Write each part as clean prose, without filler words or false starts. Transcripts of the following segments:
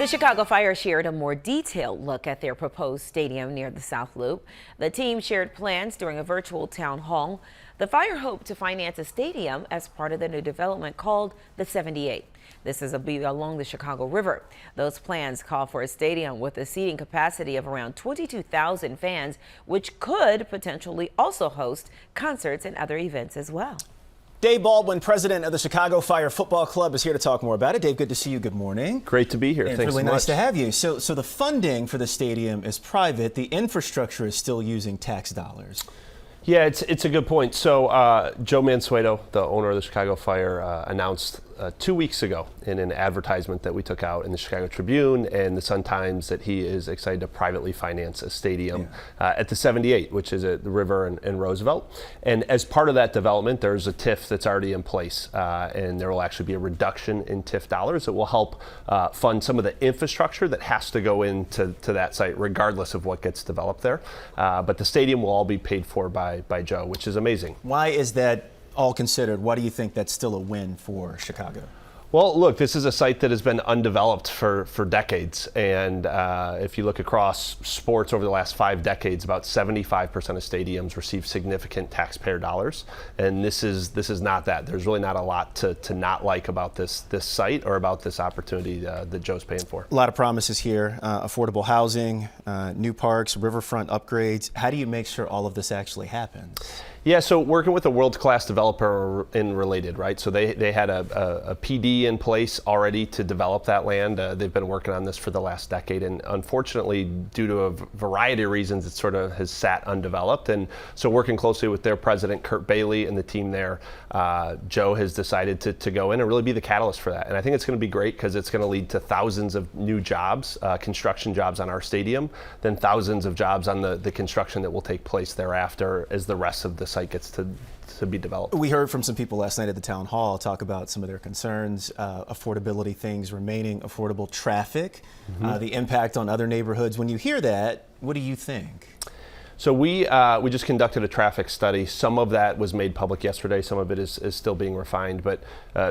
The Chicago Fire shared a more detailed look at their proposed stadium near the South Loop. The team shared plans during a virtual town hall. The Fire hoped to finance a stadium as part of the new development called the 78. This is along the Chicago River. Those plans call for a stadium with a seating capacity of around 22,000 fans, which could potentially also host concerts and other events as well. Dave Baldwin, president of the Chicago Fire Football Club, is here to talk more about it. Dave, good to see you. Good morning. Great to be here. It's Thanks really so much. nice to have you. So the funding for the stadium is private. The infrastructure is still using tax dollars. Yeah, it's a good point. So Joe Mansueto, the owner of the Chicago Fire, announced 2 weeks ago in an advertisement that we took out in the Chicago Tribune and the Sun-Times that he is excited to privately finance a stadium at the 78, which is at the River and Roosevelt. And as part of that development, there's a TIF that's already in place, and there will actually be a reduction in TIF dollars that will help fund some of the infrastructure that has to go into that site, regardless of what gets developed there. But the stadium will all be paid for by Joe, which is amazing. Why is that all considered? Why do you think that's still a win for Chicago? Well, look, this is a site that has been undeveloped for decades. And if you look across sports over the last 5 decades, about 75% of stadiums receive significant taxpayer dollars. And this is not that. There's really not a lot to not like about this site or about this opportunity that Joe's paying for. A lot of promises here, affordable housing, new parks, riverfront upgrades. How do you make sure all of this actually happens? Yeah, so working with a world-class developer in Related, right? So they had a PD in place already to develop that land. They've been working on this for the last decade, and unfortunately, due to a variety of reasons, it sort of has sat undeveloped. And so working closely with their president, Kurt Bailey, and the team there, Joe has decided to go in and really be the catalyst for that. And I think it's going to be great because it's going to lead to thousands of new jobs, construction jobs on our stadium, then thousands of jobs on the construction that will take place thereafter as the rest of the site gets to be developed. We heard from some people last night at the town hall talk about some of their concerns, affordability things remaining affordable, traffic, the impact on other neighborhoods. When you hear that, what do you think? So we just conducted a traffic study. Some of that was made public yesterday. Some of it is still being refined. But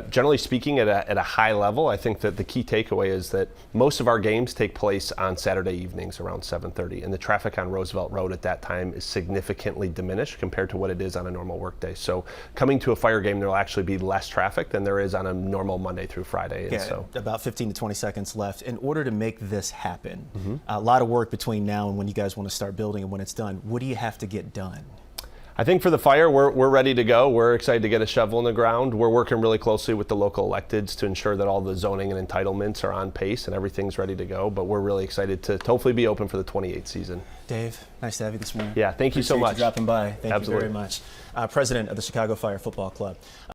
generally speaking, at a high level, I think that the key takeaway is that most of our games take place on Saturday evenings around 7:30, and the traffic on Roosevelt Road at that time is significantly diminished compared to what it is on a normal workday. So coming to a Fire game, there will actually be less traffic than there is on a normal Monday through Friday. And so about 15 to 20 seconds left. In order to make this happen, a lot of work between now and when you guys want to start building and when it's done. What do you have to get done? I think for the Fire, we're ready to go. We're excited to get a shovel in the ground. We're working really closely with the local electeds to ensure that all the zoning and entitlements are on pace and everything's ready to go. But we're really excited to hopefully be open for the 28th season. Dave, nice to have you this morning. Yeah, thank you so much. Appreciate you dropping by. Thank Absolutely. you very much. President of the Chicago Fire Football Club.